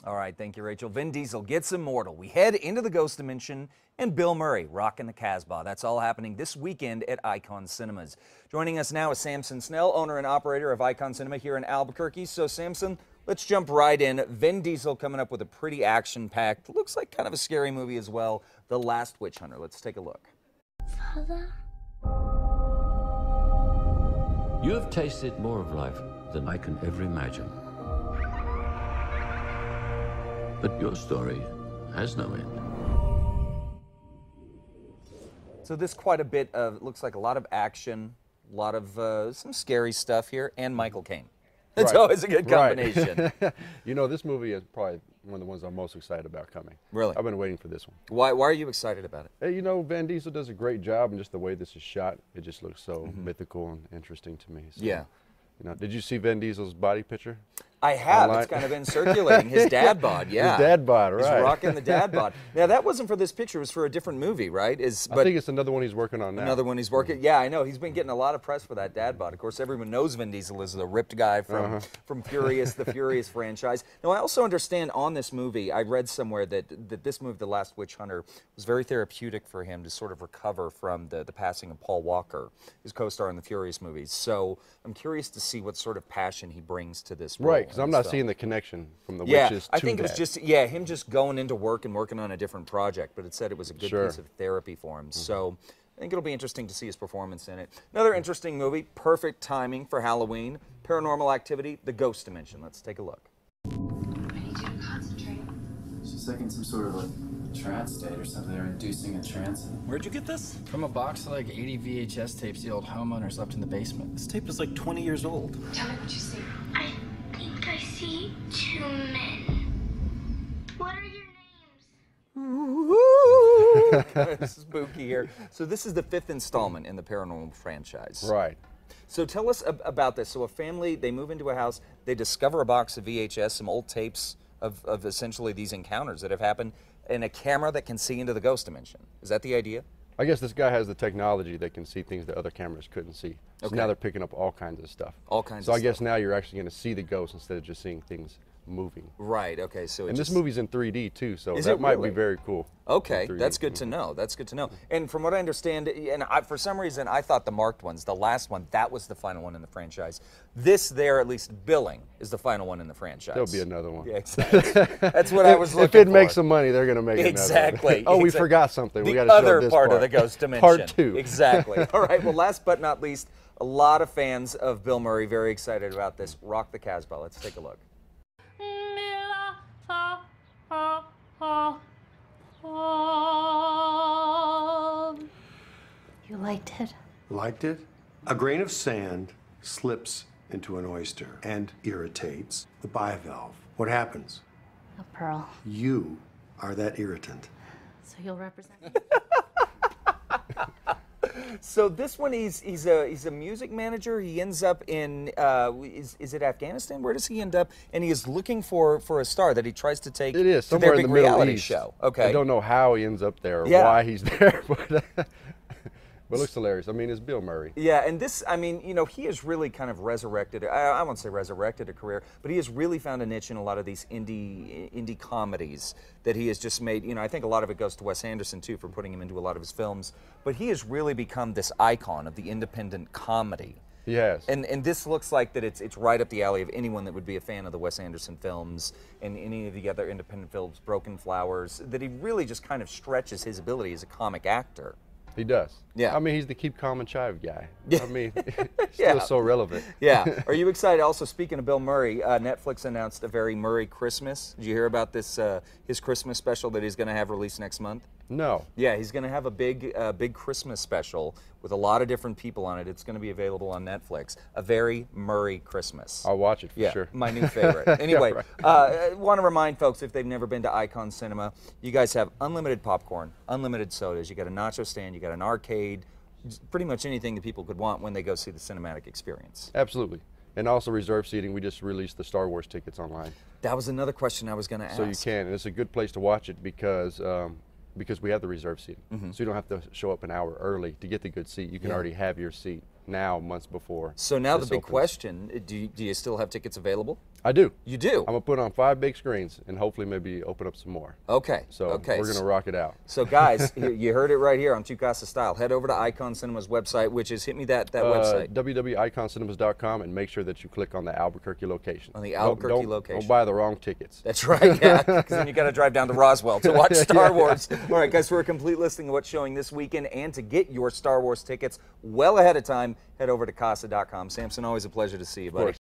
All right, thank you, Rachel. Vin Diesel gets immortal. We head into the Ghost Dimension, and Bill Murray rocking the Casbah. That's all happening this weekend at Icon Cinemas. Joining us now is Samson Snell, owner and operator of Icon Cinema here in Albuquerque. So, Samson, let's jump right in. Vin Diesel coming up with a pretty action-packed, looks like kind of a scary movie as well, The Last Witch Hunter. Let's take a look. Father? You have tasted more of life than I can ever imagine. But your story has no end. So this quite a bit of, looks like a lot of action, a lot of some scary stuff here, and Michael Caine. It's always a good combination. Right. You know, this movie is probably one of the ones I'm most excited about coming. Really? I've been waiting for this one. Why are you excited about it? Hey, you know, Vin Diesel does a great job, and just the way this is shot, it just looks so mythical and interesting to me. So, Yeah. You know, did you see Vin Diesel's body picture? I have. Online? It's kind of been circulating. His dad bod, yeah. His dad bod, right. He's rocking the dad bod. Now, that wasn't for this picture. It was for a different movie, right? I think it's another one he's working on now. Another one he's working. Yeah, I know. He's been getting a lot of press for that dad bod. Of course, everyone knows Vin Diesel is the ripped guy from Furious, the Furious franchise. Now, I also understand on this movie, I read somewhere that this movie, The Last Witch Hunter, was very therapeutic for him to sort of recover from the passing of Paul Walker, his co-star in the Furious movies. So I'm curious to see what sort of passion he brings to this role. Right, because I'm not seeing the connection from the Yeah, witches to I think that. it was just him just going into work and working on a different project, but it said it was a good piece of therapy for him. So I think it'll be interesting to see his performance in it. Another interesting movie, perfect timing for Halloween, Paranormal Activity, The Ghost Dimension. Let's take a look. I need you to concentrate. She's like in some sort of like trance state or something. They're inducing a trance. Where'd you get this? From a box of like 80 VHS tapes the old homeowners left in the basement. This tape is like 20 years old. Tell me what you see. I think I see two men. What are your names? This is spooky here. So this is the 5th installment in the Paranormal franchise. Right. So tell us about this. So a family, they move into a house, they discover a box of VHS, some old tapes of essentially these encounters that have happened, and a camera that can see into the ghost dimension. Is that the idea? I guess this guy has the technology that can see things that other cameras couldn't see. So Okay. now they're picking up all kinds of stuff. All kinds So of I guess stuff. now you're actually going to see the ghost instead of just seeing things moving. Right, okay. So And this movie's in 3D too, so Is that it might really? be very cool. Okay, in 3D. that's good to know. That's good to know. And from what I understand, and for some reason I thought the marked ones, the last one, that was the final one in the franchise. This there, at least billing, is the final one in the franchise. There'll be another one. Yeah, exactly. That's what I was looking for. If it makes some money, they're going to make Exactly. another one. Oh, we exactly. forgot something. The We got to show other this part of the ghost dimension. Part 2. Exactly. All right. Well, last but not least, a lot of fans of Bill Murray very excited about this. Rock the Casbah. Let's take a look. You liked it? Liked it? A grain of sand slips into an oyster and irritates the bivalve. What happens? A pearl. You are that irritant. So you'll represent me? So this one, he's a music manager. He ends up in is it Afghanistan? Where does he end up? And he is looking for a star that he tries to take It is to somewhere their in the big Middle reality East. show. Okay. I don't know how he ends up there or Yeah. why he's there, but it looks hilarious. I mean, it's Bill Murray. Yeah, and this, I mean, you know, he has really kind of resurrected, I won't say resurrected a career, but he has really found a niche in a lot of these indie comedies that he has just made. You know, I think a lot of it goes to Wes Anderson, too, for putting him into a lot of his films. But he has really become this icon of the independent comedy. He has. And this looks like that it's right up the alley of anyone that would be a fan of the Wes Anderson films and any of the other independent films, Broken Flowers, that he really just kind of stretches his ability as a comic actor. He does. Yeah. I mean, he's the keep calm and chive guy. Yeah. I mean, Yeah. still so relevant. Yeah. Are you excited? Also, speaking of Bill Murray, Netflix announced a very Murray Christmas. Did you hear about this, his Christmas special that he's going to have released next month? No. Yeah, he's going to have a big Christmas special with a lot of different people on it. It's going to be available on Netflix. A very Murray Christmas. I'll watch it for Yeah, sure. my new favorite. Anyway, I want to remind folks, if they've never been to Icon Cinema, you guys have unlimited popcorn, unlimited sodas. You got a nacho stand, you got an arcade, pretty much anything that people could want when they go see the cinematic experience. Absolutely. And also reserve seating. We just released the Star Wars tickets online. That was another question I was going to ask. So you can. And it's a good place to watch it because we have the reserve seating. So you don't have to show up an hour early to get the good seat. You can already have your seat now, months before. So now the this big opens. question, do you still have tickets available? I do. You do? I'm gonna put on 5 big screens and hopefully maybe open up some more. Okay. So okay. we're gonna rock it out. So guys, you heard it right here on Two Casa Style. Head over to Icon Cinema's website, which is, hit me that website. www.iconcinemas.com, and make sure that you click on the Albuquerque location. On the Albuquerque location. Don't buy the wrong tickets. That's right, yeah, because then you got to drive down to Roswell to watch Star Wars. All right, guys, for a complete listing of what's showing this weekend and to get your Star Wars tickets well ahead of time, head over to casa.com. Samson, always a pleasure to see you, buddy.